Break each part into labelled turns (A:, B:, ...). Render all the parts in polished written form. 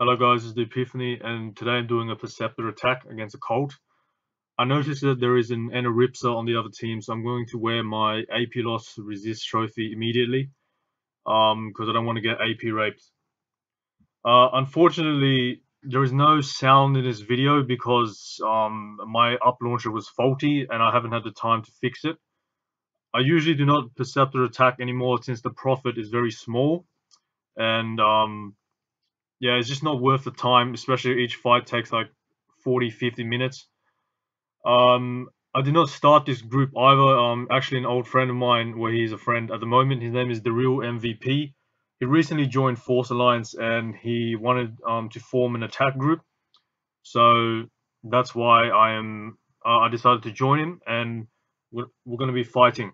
A: Hello guys, this is The-Epiphany, and today I'm doing a Perceptor attack against a cult. I noticed that there is an Enaripsa on the other team, so I'm going to wear my AP loss resist trophy immediately, because I don't want to get AP raped. Unfortunately, there is no sound in this video because my up launcher was faulty and I haven't had the time to fix it. I usually do not Perceptor attack anymore since the profit is very small, and yeah, it's just not worth the time, especially each fight takes like 40-50 minutes. I did not start this group either. Actually, an old friend of mine, where he's a friend at the moment, his name is Thereal-mvp. He recently joined Force Alliance and he wanted to form an attack group. So that's why I decided to join him, and we're going to be fighting.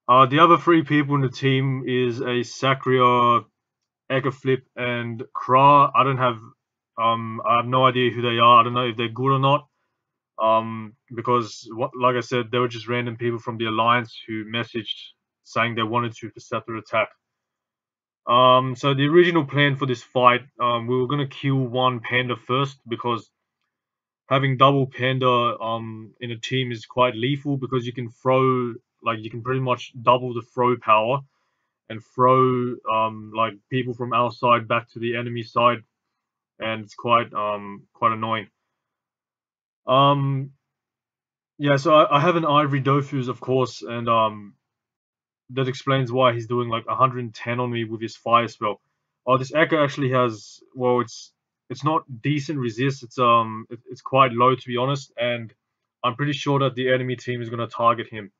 A: The other three people in the team is a Sakria, Flip, and Kra. I have no idea who they are. I don't know if they're good or not. Because like I said, they were just random people from the Alliance who messaged saying they wanted to Perceptor attack. So the original plan for this fight, we were gonna kill one panda first because having double panda in a team is quite lethal because you can throw, like, you can pretty much double the throw power and throw like people from our side back to the enemy side, and it's quite annoying. Yeah, so I have an Ivory Dofus, of course, and that explains why he's doing like 110 on me with his fire spell. Oh, this Echo actually has, well, it's not decent resist. It's quite low, to be honest, and I'm pretty sure that the enemy team is gonna target him.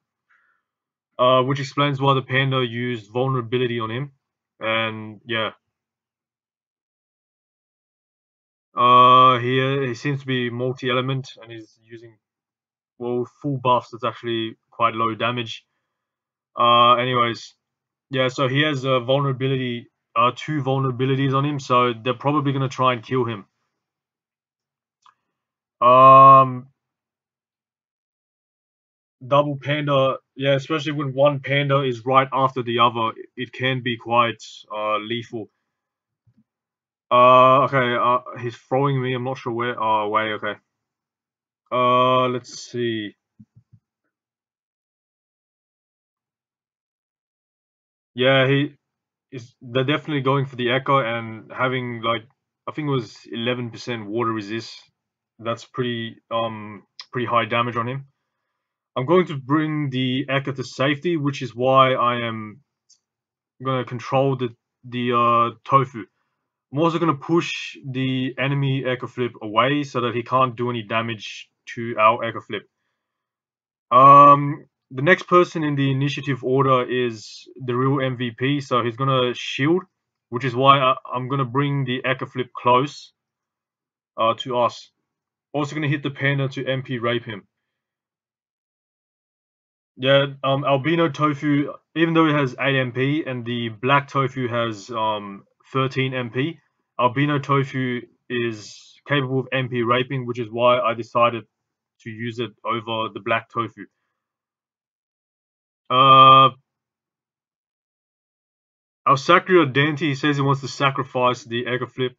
A: Which explains why the Panda used vulnerability on him, and yeah. He seems to be multi-element, and he's using, well, full buffs. That's actually quite low damage. Anyways, yeah, so he has a vulnerability, two vulnerabilities on him, so they're probably gonna try and kill him. Double panda, yeah, especially when one panda is right after the other, it can be quite lethal. Okay, he's throwing me. I'm not sure where. Oh, wait, okay. Let's see. Yeah, they're definitely going for the Echo and having, like, I think it was 11% water resist. That's pretty high damage on him. I'm going to bring the Echo to safety, which is why I am going to control the Tofu. I'm also going to push the enemy Echo Flip away so that he can't do any damage to our Echo Flip. The next person in the initiative order is Thereal-mvp, so he's gonna shield, which is why I'm gonna bring the Echo Flip close to us. Also gonna hit the panda to MP rape him. Yeah, Albino Tofu, even though it has 8 MP and the black Tofu has 13 MP, Albino Tofu is capable of MP raping, which is why I decided to use it over the black Tofu. Our Sakura Dante says he wants to sacrifice the Echo Flip,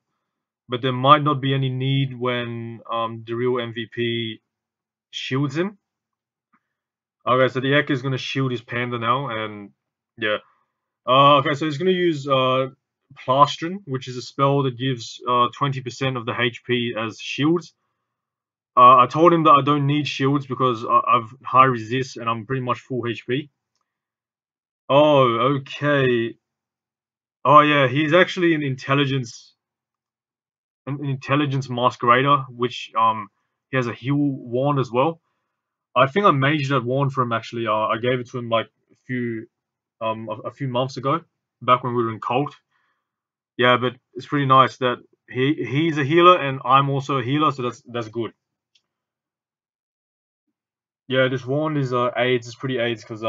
A: but there might not be any need when Thereal-mvp shields him. Okay, so the Echo is going to shield his panda now, and yeah. Okay, so he's going to use Plastron, which is a spell that gives 20% of the HP as shields. I told him that I don't need shields because I've high resist and I'm pretty much full HP. Oh, okay. Oh yeah, he's actually an intelligence masquerader, which he has a heal wand as well. I think I maged that wand for him actually. I gave it to him like a few months ago, back when we were in cult. Yeah, but it's pretty nice that he's a healer and I'm also a healer, so that's good. Yeah, this wand is AIDS. It's pretty AIDS because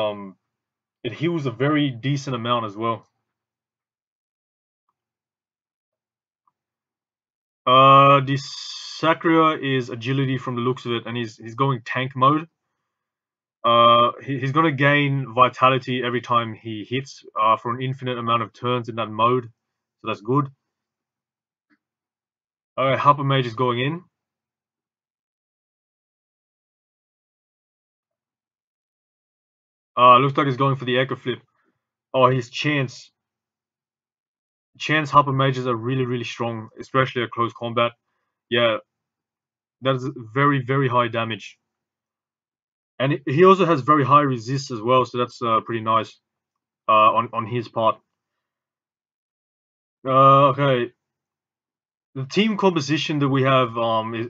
A: it heals a very decent amount as well. The Sakura is agility from the looks of it, and he's going tank mode. He's gonna gain vitality every time he hits for an infinite amount of turns in that mode, so that's good. Alright, Hyper Mage is going in. Looks like he's going for the Echo Flip. Oh, his Chance. Chance Hyper Mages are really strong, especially at close combat. Yeah, that is very, very high damage. And he also has very high resist as well, so that's pretty nice on his part. Okay, the team composition that we have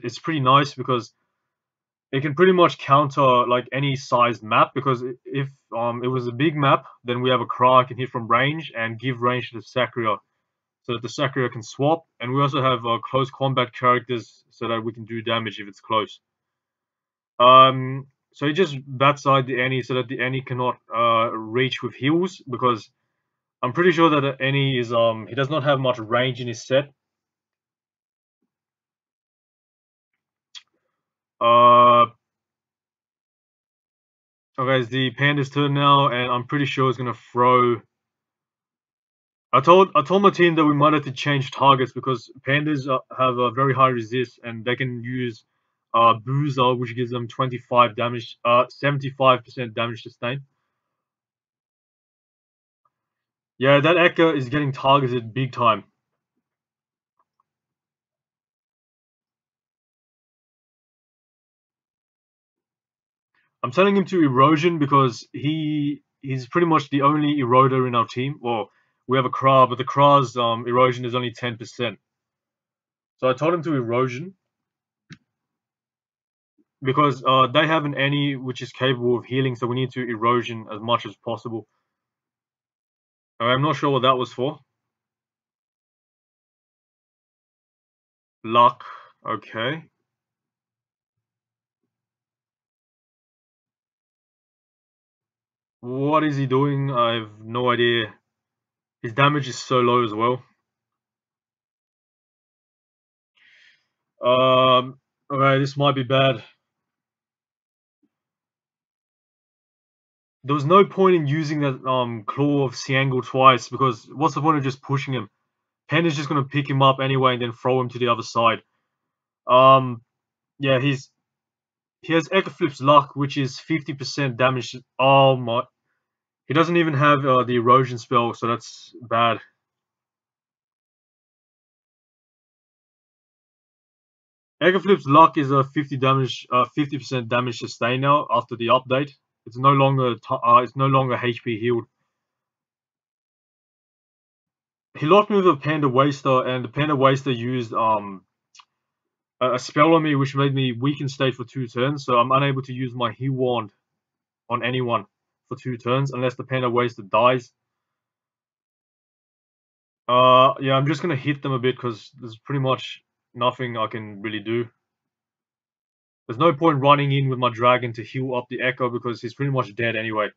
A: is pretty nice because it can pretty much counter like any sized map. Because if it was a big map, then we have a Kra can hit from range and give range to the Sakria, so that the Sakria can swap. And we also have close combat characters so that we can do damage if it's close. So he just backside the Annie so that the Annie cannot reach with heals, because I'm pretty sure that the Annie is he does not have much range in his set. Okay, it's the Panda's turn now, and I'm pretty sure it's gonna throw. I told my team that we might have to change targets because Pandas have a very high resist, and they can use Boozer, which gives them 25 damage, 75% damage sustain. Yeah, that Echo is getting targeted big time. I'm telling him to erosion because he's pretty much the only eroder in our team. Well, we have a Kra, but the Kra's erosion is only 10%. So I told him to erosion because they have an Annie which is capable of healing, so we need to erosion as much as possible. I'm not sure what that was for. Luck, okay. What is he doing? I have no idea. His damage is so low as well. Okay, this might be bad. There was no point in using that Claw of Siangle twice, because what's the point of just pushing him? Pen is just gonna pick him up anyway and then throw him to the other side. Yeah, he has Echo Flip's luck, which is 50% damage. Oh my! He doesn't even have the erosion spell, so that's bad. Echo Flip's luck is a 50% damage sustain now after the update. It's no longer HP healed. He locked me with a Panda Waster, and the Panda Waster used a spell on me which made me weaken state for 2 turns, so I'm unable to use my heal wand on anyone for 2 turns unless the Panda Waster dies. Yeah, I'm just gonna hit them a bit because there's pretty much nothing I can really do. There's no point running in with my dragon to heal up the Echo because he's pretty much dead anyway.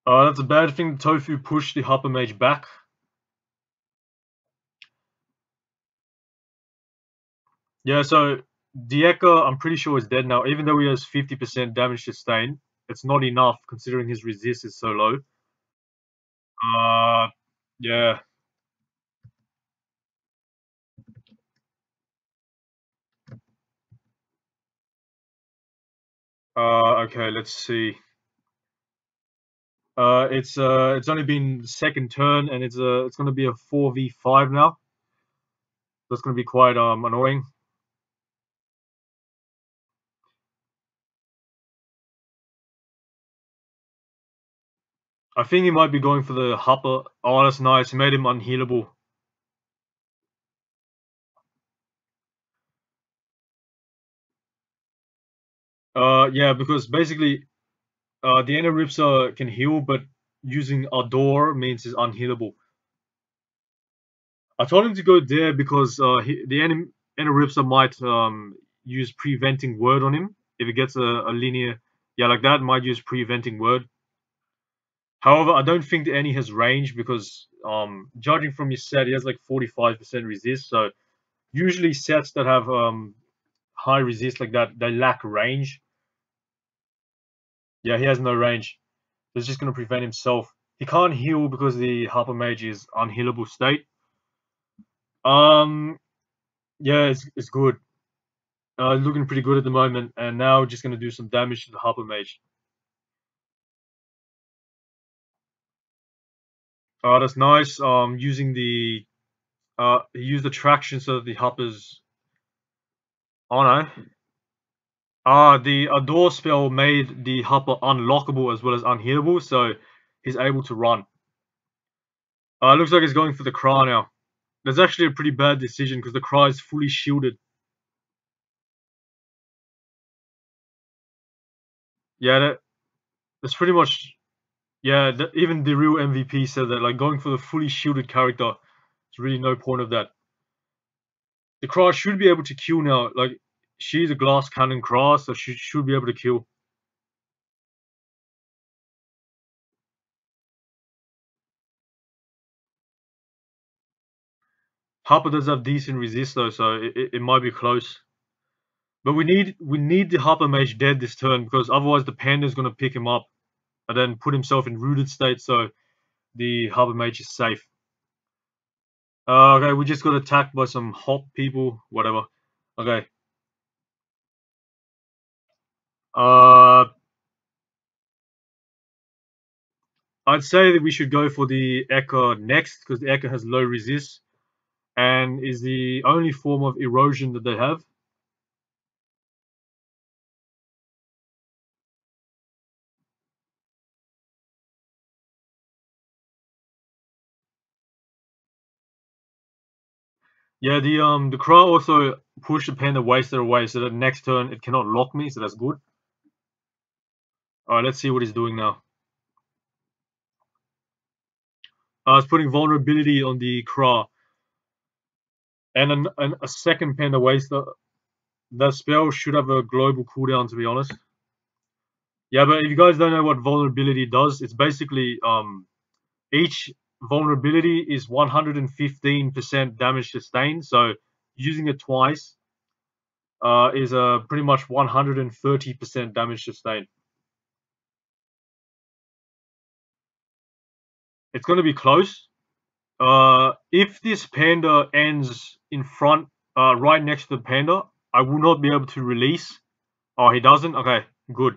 A: That's a bad thing. Tofu pushed the Hyper Mage back. Yeah, so the Echo, I'm pretty sure is dead now. Even though he has 50% damage sustain, it's not enough considering his resist is so low. Yeah. Okay, let's see. It's only been the second turn, and it's gonna be a 4v5 now. That's gonna be quite annoying. I think he might be going for the Hopper. Oh, that's nice. He made him unhealable. Yeah, because basically, the Ripsa can heal, but using Ardor means he's unhealable. I told him to go there because the Ripsa might use Preventing Word on him. If it gets a linear, yeah, like that, might use Preventing Word. However, I don't think the Annie has range because, judging from his set, he has like 45% resist. So usually sets that have high resist like that, they lack range. Yeah, he has no range. He's just gonna prevent himself. He can't heal because the Harper Mage is unhealable state. Yeah, it's good. Looking pretty good at the moment, and now we're just gonna do some damage to the Harper Mage. That's nice. Using the he used attraction so that the Harper's. Oh no. The Adore spell made the Harper unlockable as well as unhealable, so he's able to run. Looks like he's going for the Cry now. That's actually a pretty bad decision because the Cry is fully shielded. Yeah, that's pretty much. Yeah, even The-Real-mvp said that, like, going for the fully shielded character, there's really no point of that. The Cry should be able to kill now. Like, she's a glass cannon Cry, so she should be able to kill. Harper does have decent resist though, so it might be close. But we need the Harper Mage dead this turn, because otherwise the Panda's gonna pick him up and then put himself in rooted state, so the Harper Mage is safe. Okay, we just got attacked by some hot people, whatever. Okay. I'd say that we should go for the Echo next, because the Echo has low resist and is the only form of erosion that they have. Yeah, the Crow also pushed the Panda Waster away, so that next turn it cannot lock me, so that's good. Alright, let's see what he's doing now. It's putting vulnerability on the Crow. And a second Panda Waster. That spell should have a global cooldown, to be honest. Yeah, but if you guys don't know what vulnerability does, it's basically each vulnerability is 115% damage sustained. So using it twice is pretty much 130% damage sustained. It's going to be close. If this Panda ends in front, right next to the Panda, I will not be able to release. Oh, he doesn't? Okay, good.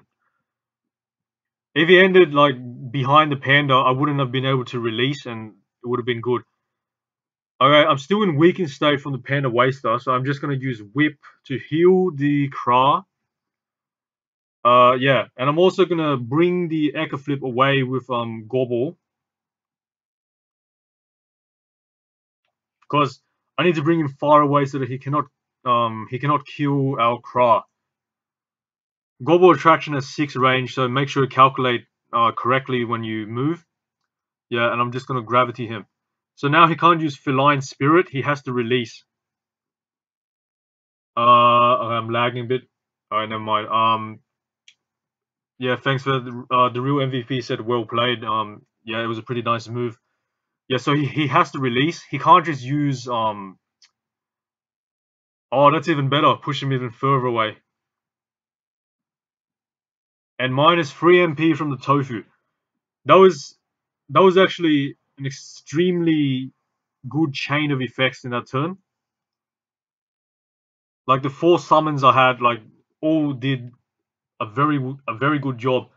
A: If he ended like behind the Panda, I wouldn't have been able to release, and it would have been good. Okay, I'm still in weakened state from the Panda Waster, so I'm just gonna use Whip to heal the Kra. Yeah, and I'm also gonna bring the Echo Flip away with Gobble, because I need to bring him far away so that he cannot kill our Kra. Gobble attraction has 6 range, so make sure you calculate correctly when you move. Yeah, and I'm just gonna gravity him. So now he can't use Feline Spirit, he has to release. I'm lagging a bit. Alright, never mind. Yeah, thanks for the real MVP said well played. Yeah, it was a pretty nice move. Yeah, so he has to release. He can't just use Oh, that's even better. Push him even further away. And minus 3 MP from the Tofu. That was actually an extremely good chain of effects in that turn. Like the 4 summons I had, like all did a very good job.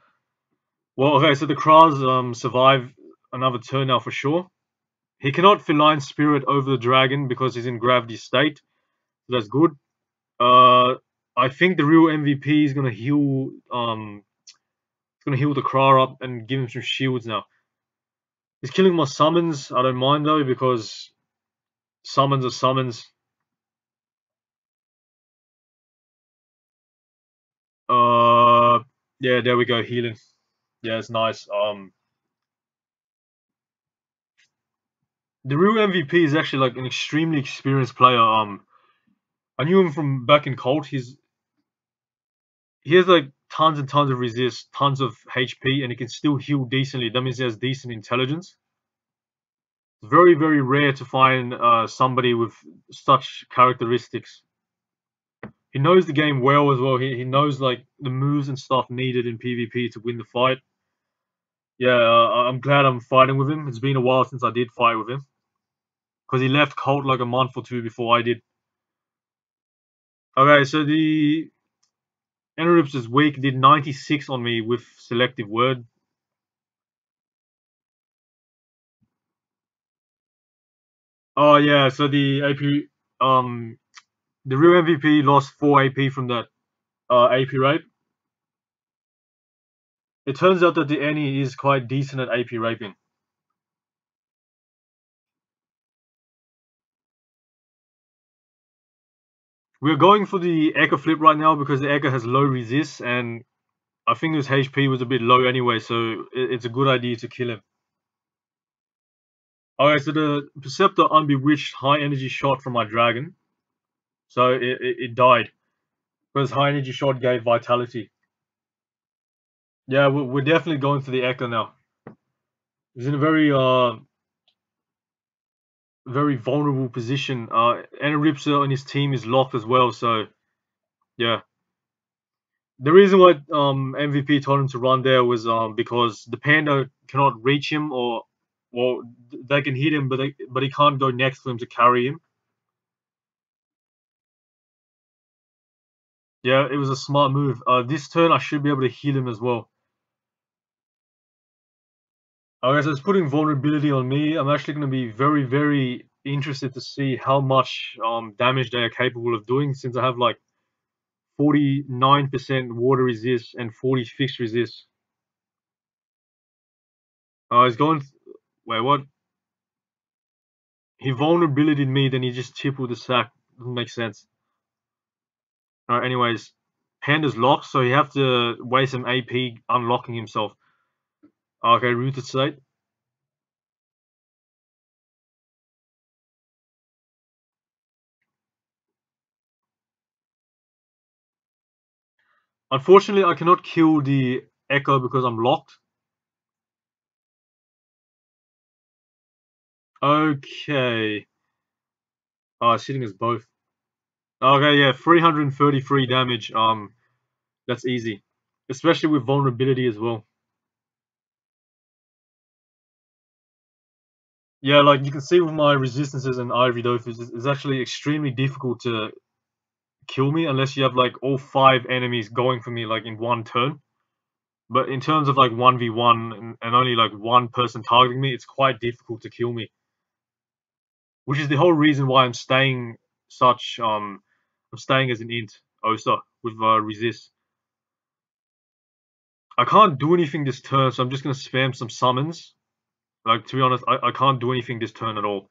A: Well, okay, so the Kraz survive another turn now for sure. He cannot Feline Spirit over the dragon because he's in gravity state. So that's good. I think the real MVP is gonna heal the Kra up and give him some shields now. He's killing my summons. I don't mind though, because summons are summons. Yeah, there we go, healing. Yeah, it's nice. The real MVP is actually like an extremely experienced player. I knew him from back in Colt. He has like tons and tons of resist, tons of HP, and he can still heal decently. That means he has decent intelligence. It's very, very rare to find somebody with such characteristics. He knows the game well as well. He knows like the moves and stuff needed in PvP to win the fight. Yeah, I'm glad I'm fighting with him. It's been a while since I did fight with him. Because he left Colt like a month or two before I did. Okay, so the Enerips this week did 96 on me with selective word. Oh yeah, so the AP, the real MVP lost 4 AP from that AP rape. It turns out that the Annie is quite decent at AP raping. We're going for the Echo flip right now because the Echo has low resist, and I think his HP was a bit low anyway, so it's a good idea to kill him. Alright, so the Perceptor unbewitched high energy shot from my dragon. So it died. Because high energy shot gave vitality. Yeah, we're definitely going for the Echo now. He's in a very vulnerable position. And Ripsa on his team is locked as well, so yeah. The reason why MVP told him to run there was because the Panda cannot reach him, or well, they can hit him, but he can't go next to him to carry him. Yeah, it was a smart move. This turn I should be able to heal him as well. Okay, so it's putting vulnerability on me. I'm actually going to be very, very interested to see how much damage they are capable of doing, since I have like 49% water resist and 40 fixed resist. He's going. Wait, what? He vulnerabilityed me, then he just tippled the sack. Doesn't make sense. Alright, anyways. Panda's locked, so you have to waste some AP unlocking himself. Okay, rooted state. Unfortunately, I cannot kill the Echo because I'm locked. Okay. It's hitting us both. Okay, yeah, 333 damage. That's easy. Especially with vulnerability as well. Yeah, like you can see with my resistances and Ivory Dofus, it's actually extremely difficult to kill me unless you have like all 5 enemies going for me like in one turn. But in terms of like 1v1 and only like one person targeting me, it's quite difficult to kill me. Which is the whole reason why I'm staying such I'm staying as an int Osa with resist. I can't do anything this turn, so I'm just gonna spam some summons. Like, to be honest, I can't do anything this turn at all.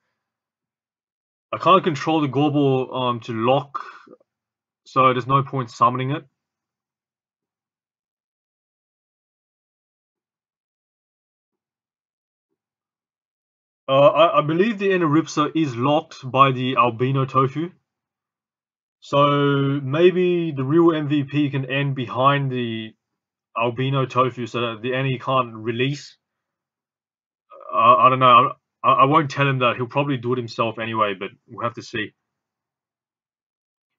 A: I can't control the Gorbel to lock, so there's no point summoning it. I believe the Enaripsa is locked by the Albino Tofu. So maybe the real MVP can end behind the Albino Tofu so that the enemy can't release. I don't know. I won't tell him that. He'll probably do it himself anyway, but we'll have to see.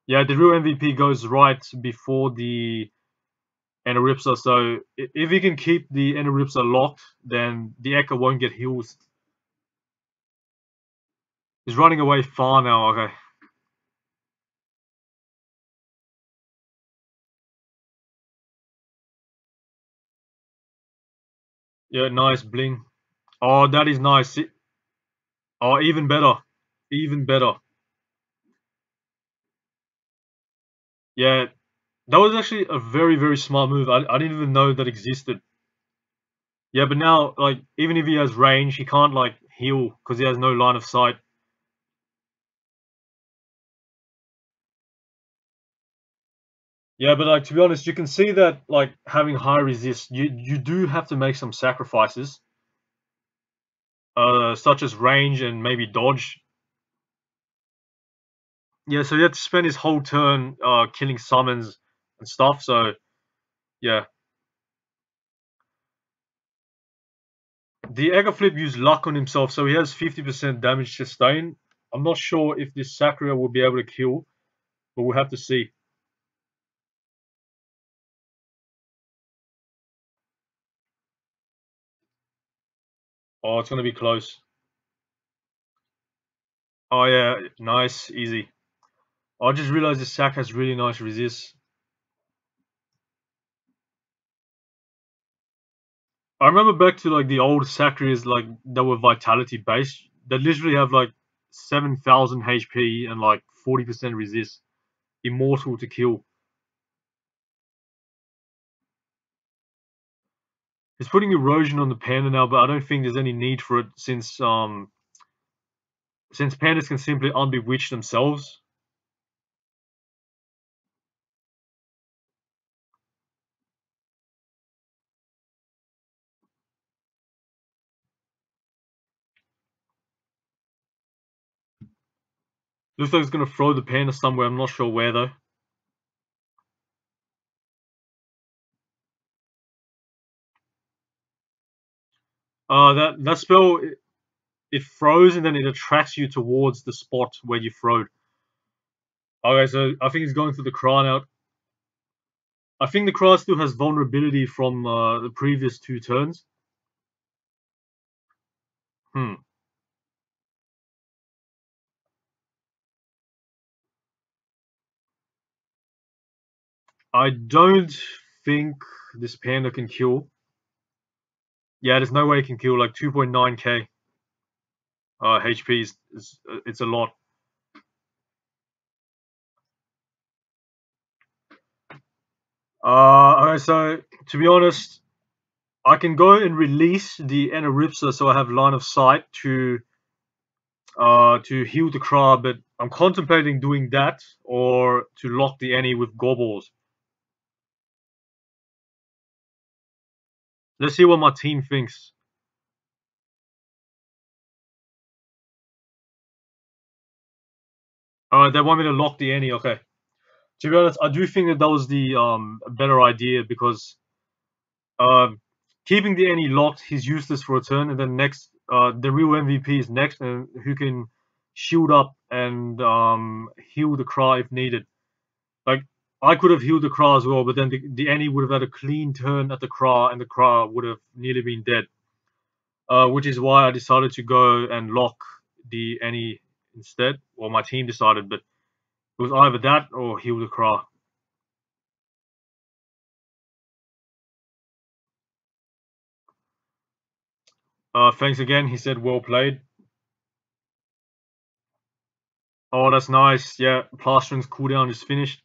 A: Yeah, the real MVP goes right before the Enaripsa, so if he can keep the Enaripsa locked, then the Echo won't get heals. He's running away far now, okay. Yeah, nice bling. Oh, that is nice. Oh, even better. Even better. Yeah, that was actually a very, very smart move. I didn't even know that existed. Yeah, but now, like, even if he has range, he can't, like, heal because he has no line of sight. Yeah, but, like, to be honest, you can see that, like, having high resist, you do have to make some sacrifices, such as range and maybe dodge. Yeah, so he had to spend his whole turn killing summons and stuff, so, yeah. The Egger Flip used luck on himself, so he has 50% damage sustain. I'm not sure if this Sakura will be able to kill, but we'll have to see. Oh, it's gonna be close. Oh yeah, nice, easy. I just realized this sack has really nice resist. I remember back to like the old Sacries like that were vitality based that literally have like 7,000 HP and like 40% resist. Immortal to kill. He's putting erosion on the panda now, but I don't think there's any need for it since pandas can simply unbewitch themselves. Looks like it's gonna throw the panda somewhere, I'm not sure where though. That spell it throws and then it attracts you towards the spot where you throw. Okay, so I think he's going for the Kra now. I think the Kra still has vulnerability from the previous 2 turns. Hmm. I don't think this panda can kill. Yeah, there's no way it can kill. Like 2.9k HP is it's a lot. Okay, so to be honest, I can go and release the Enaripsa so I have line of sight to heal the Kra, but I'm contemplating doing that or to lock the Annie with Gobbles. Let's see what my team thinks. Alright, they want me to lock the Annie, okay. To be honest, I do think that was the better idea because keeping the Annie locked, he's useless for a turn, and then next, the real MVP is next, and who can shield up and heal the Kra if needed. Like, I could have healed the Kra as well, but then the Annie would have had a clean turn at the Kra, and the Kra would have nearly been dead. Which is why I decided to go and lock the Annie instead. Well, my team decided, but it was either that or heal the Kra. Thanks again, he said, well played. Oh, that's nice. Yeah, Plastering's cooldown is finished.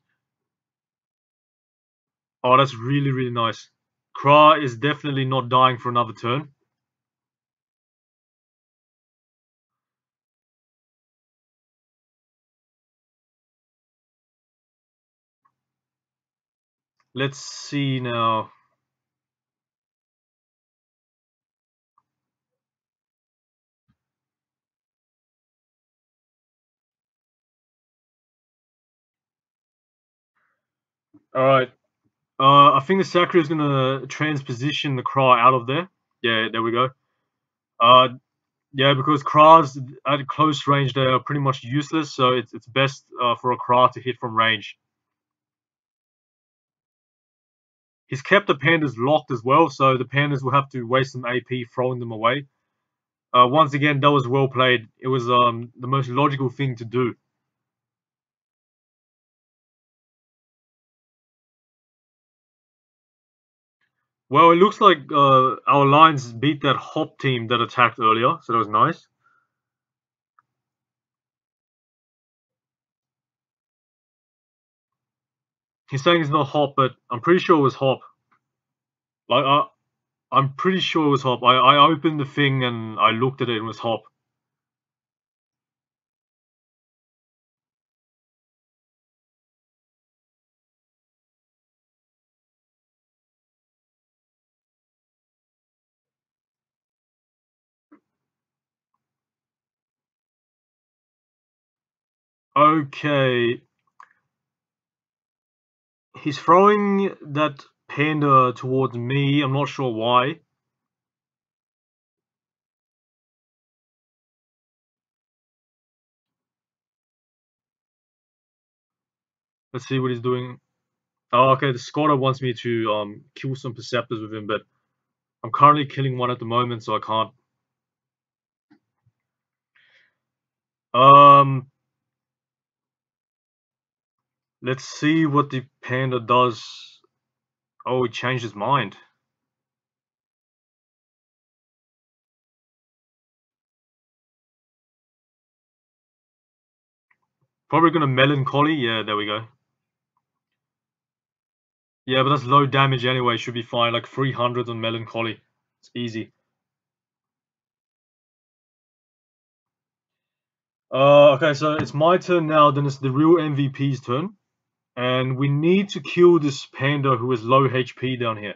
A: Oh, that's really, really nice. Kra is definitely not dying for another turn. Let's see now. Alright. I think the Sakura is gonna transposition the Kra out of there. Yeah, there we go. Yeah, because Kras at close range they are pretty much useless, so it's best for a Kra to hit from range. He's kept the pandas locked as well, so the pandas will have to waste some AP throwing them away. Once again, that was well played. It was the most logical thing to do. Well, it looks like our lines beat that hop team that attacked earlier, so that was nice. He's saying it's not hop, but I'm pretty sure it was hop. Like I'm pretty sure it was hop. I opened the thing and I looked at it and it was hop. Okay. He's throwing that panda towards me. I'm not sure why. Let's see what he's doing. Oh, okay. The squatter wants me to kill some perceptors with him, but I'm currently killing one at the moment, so I can't. Um, let's see what the panda does. Oh, he changed his mind. Probably gonna melancholy. Yeah, there we go. Yeah, but that's low damage anyway. Should be fine. Like 300 on melancholy. It's easy. Okay, so it's my turn now. Then it's the real MVP's turn, and we need to kill this panda who is low HP down here.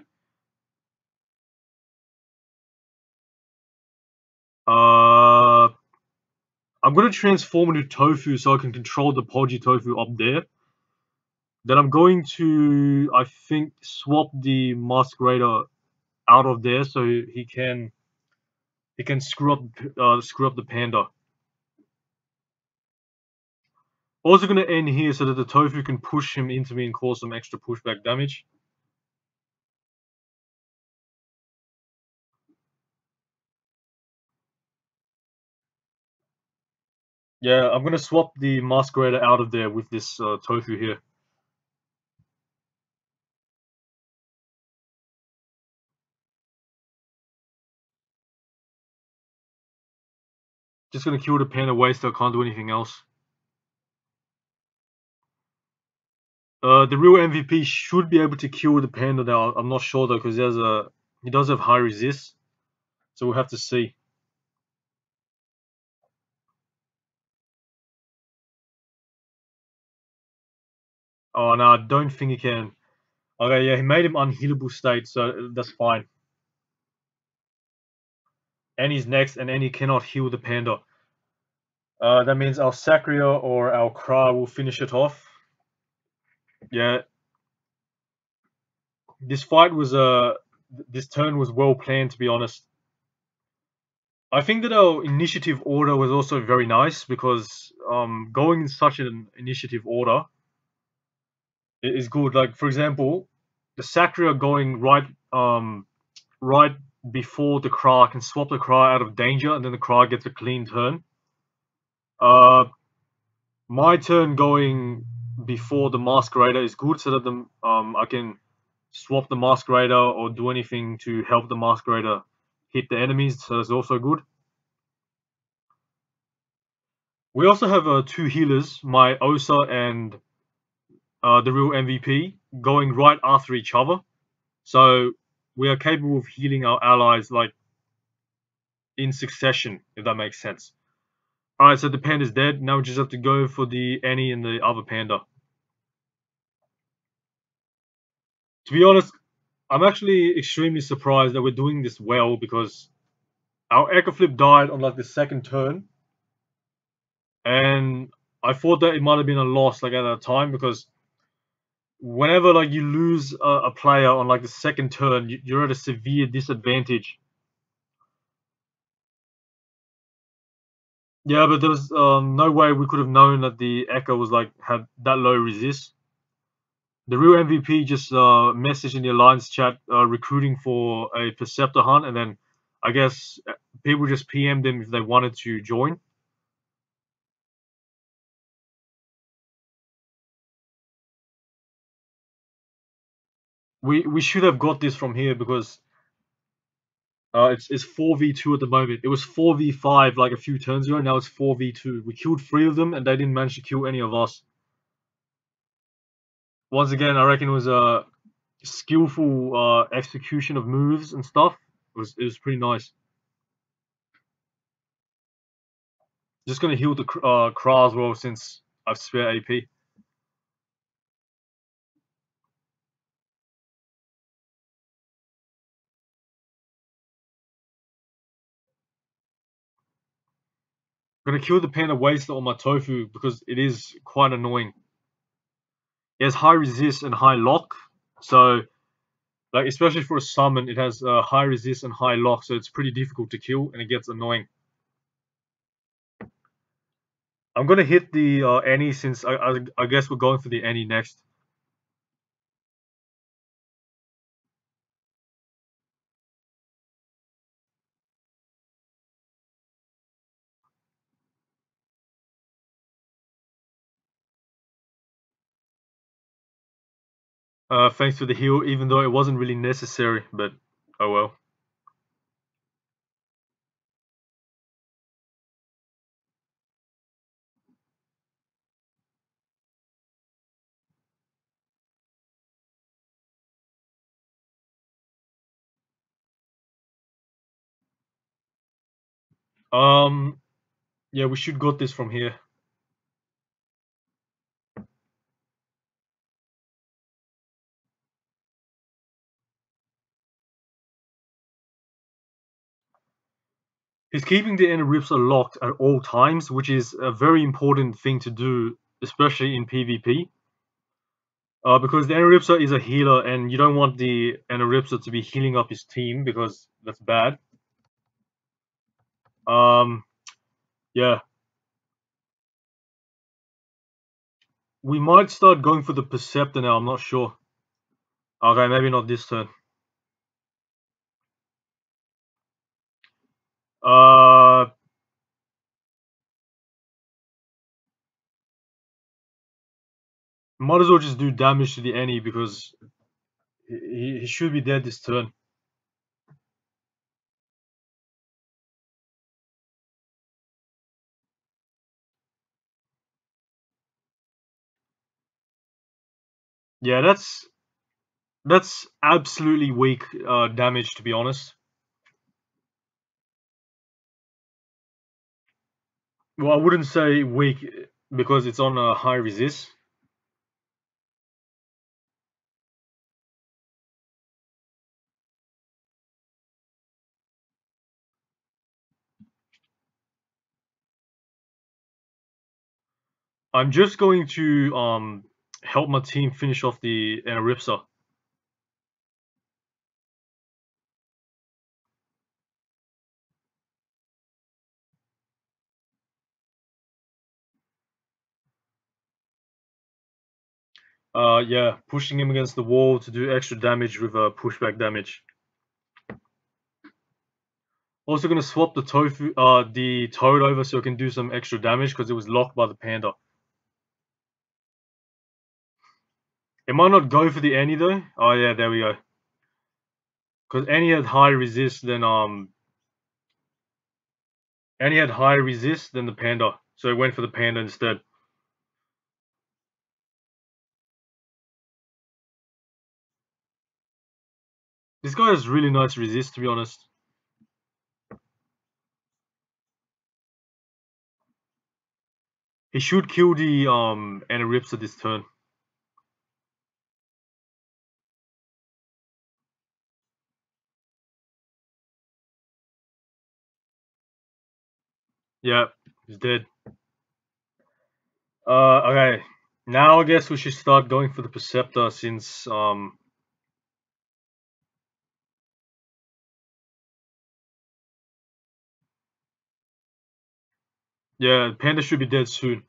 A: Uh, I'm gonna transform into tofu so I can control the podgy tofu up there. Then I'm going to, I think, swap the masquerader out of there so he can screw up the panda. Also gonna end here so that the tofu can push him into me and cause some extra pushback damage. Yeah, I'm gonna swap the masquerader out of there with this tofu here. Just gonna kill the panda waste. I can't do anything else. The real MVP should be able to kill the panda now. I'm not sure though because he does have high resist, so we'll have to see. Oh no, I don't think he can. Okay, yeah, he made him unhealable state, so that's fine. And he's next, and he cannot heal the panda. That means our Sacria or our Kra will finish it off. Yeah, this fight was this turn was well planned, to be honest. I think that our initiative order was also very nice because going in such an initiative order is good. Like for example, the Sacria going right before the Kra can swap the Kra out of danger, and then the Kra gets a clean turn. Uh, my turn going before the Masquerader is good, so that I can swap the Masquerader or do anything to help the Masquerader hit the enemies. So that's also good. We also have two healers, my Osa and the real MVP, going right after each other. So we are capable of healing our allies like in succession, if that makes sense. Alright, so the panda's dead. Now we just have to go for the Annie and the other panda. To be honest, I'm actually extremely surprised that we're doing this well because our Echo Flip died on like the second turn. And I thought that it might have been a loss like at that time because whenever like you lose a player on like the second turn, you're at a severe disadvantage. Yeah, but there's no way we could have known that the Echo was like had that low resist. The real MVP just messaged in the alliance chat recruiting for a Perceptor hunt, and then I guess people just PM'd him if they wanted to join. We should have got this from here because it's 4v2 at the moment. It was 4v5 like a few turns ago. Now it's 4v2. We killed 3 of them, and they didn't manage to kill any of us. Once again, I reckon it was a skillful execution of moves and stuff. It was pretty nice. Just gonna heal the Kra as well since I've spare AP. Gonna kill the panda waster on my tofu because it is quite annoying. It has high resist and high lock, so like especially for a summon, it has high resist and high lock, so it's pretty difficult to kill and it gets annoying. I'm gonna hit the Annie since I guess we're going for the Annie next. Thanks for the heal, even though it wasn't really necessary, but oh well. Um, yeah, we should got this from here. He's keeping the inner ripsa locked at all times, which is a very important thing to do, especially in PvP. Because the inner ripsa is a healer, and you don't want the inner ripsa to be healing up his team because that's bad. Um, yeah, we might start going for the Perceptor now. I'm not sure. Okay, maybe not this turn. Uh, might as well just do damage to the Annie because he should be dead this turn. Yeah, that's absolutely weak damage, to be honest. Well, I wouldn't say weak because it's on a high resist. I'm just going to help my team finish off the Ripsa. Yeah, pushing him against the wall to do extra damage with pushback damage. Also gonna swap the the toad over so it can do some extra damage because it was locked by the panda. It might not go for the Annie though. Oh yeah, there we go. Because Annie had high resist, then Annie had higher resist than the panda, so it went for the panda instead. This guy has really nice resist, to be honest. He should kill the Anaripsa this turn. Yeah, he's dead. Okay. Now I guess we should start going for the Perceptor since yeah, Panda should be dead soon.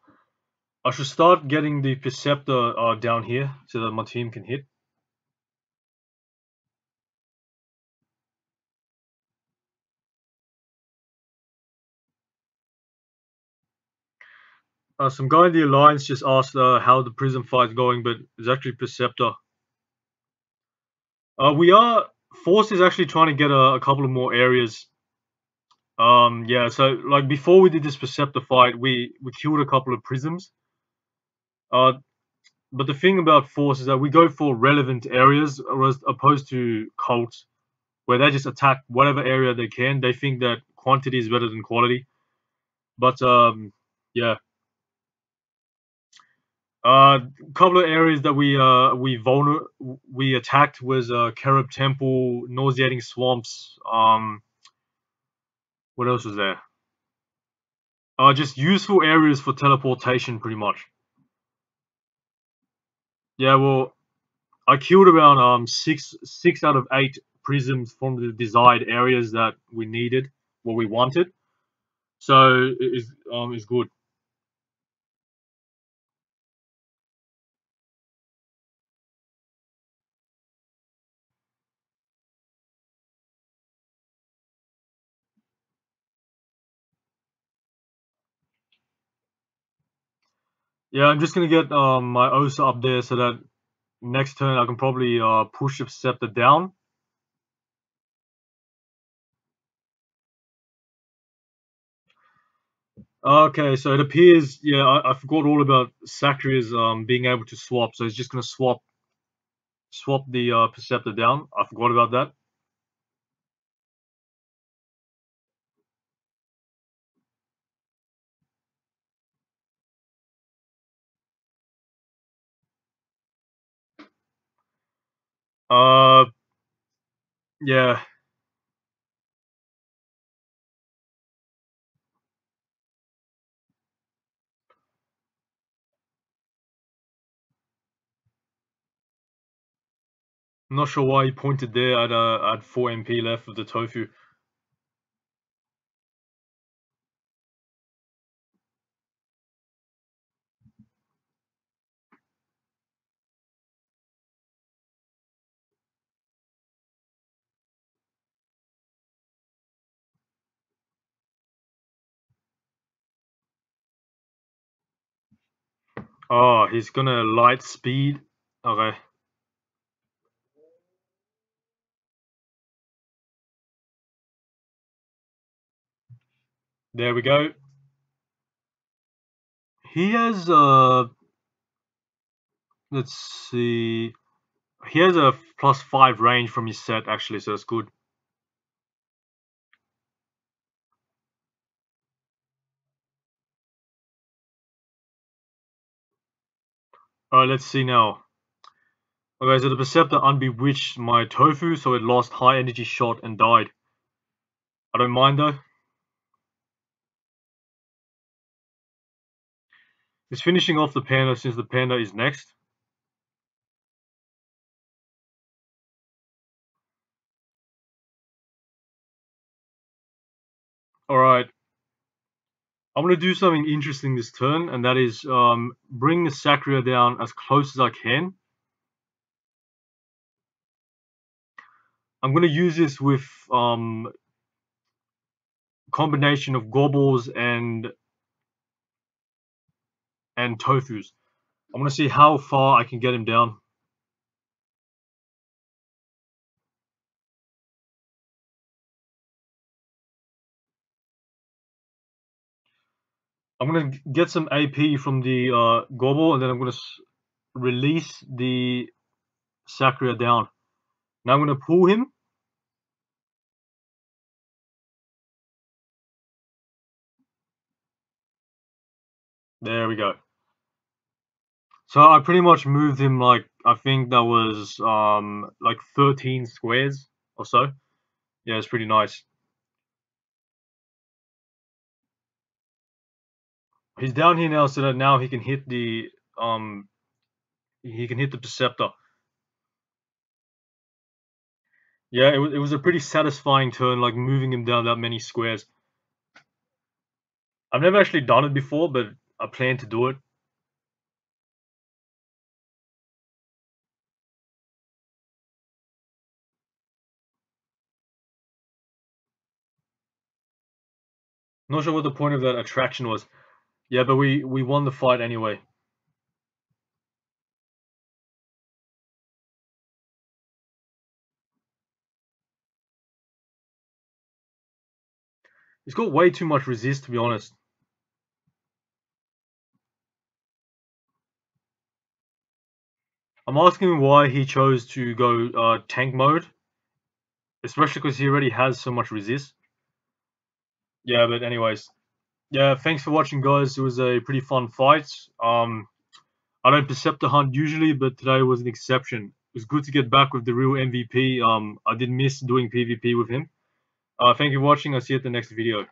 A: I should start getting the Perceptor down here so that my team can hit. Some guy in the Alliance just asked how the Prism fight's going, but it's actually Perceptor. We are Force is actually trying to get a couple of more areas. Yeah, so like before we did this Perceptor fight, we killed a couple of prisms. Uh, but the thing about Force is that we go for relevant areas, as opposed to cults, where they just attack whatever area they can. They think that quantity is better than quality. But yeah, a couple of areas that we attacked was Kerub Temple, nauseating swamps. What else was there? Just useful areas for teleportation, pretty much. Yeah, well, I killed around six out of 8 prisms from the desired areas that we needed, what we wanted. So it's good. Yeah, I'm just gonna get my OSA up there so that Next turn, I can probably push the Perceptor down. Okay, so it appears, yeah, I forgot all about Sacria's being able to swap. So he's just gonna swap the Perceptor down. I forgot about that. Yeah, I'm not sure why he pointed there. I had 4 MP left of the tofu. Oh, he's gonna light speed. Okay. There we go. He has let's see. He has a +5 range from his set actually, so that's good. Alright, let's see now. Okay, so the Perceptor unbewitched my tofu, so it lost high energy shot and died. I don't mind though. He's finishing off the panda since the panda is next. Alright. I'm gonna do something interesting this turn, and that is bring the Sacria down as close as I can. I'm gonna use this with combination of gobbles and tofus. I'm gonna see how far I can get him down. I'm gonna get some AP from the gobble, and then I'm gonna release the Sacria down. Now I'm gonna pull him. There we go. So I pretty much moved him like, I think that was like 13 squares or so. Yeah, it's pretty nice. He's down here now, so that now he can hit the Perceptor. Yeah, it was a pretty satisfying turn, like moving him down that many squares. I've never actually done it before, but I plan to do it. Not sure what the point of that attraction was. Yeah, but we won the fight anyway. He's got way too much resist, to be honest. I'm asking him why he chose to go tank mode, especially because he already has so much resist. Yeah, but anyways, yeah, thanks for watching, guys. It was a pretty fun fight. I don't Perceptor hunt usually, but today was an exception. It was good to get back with the real MVP. I did miss doing PvP with him. Thank you for watching. I'll see you at the next video.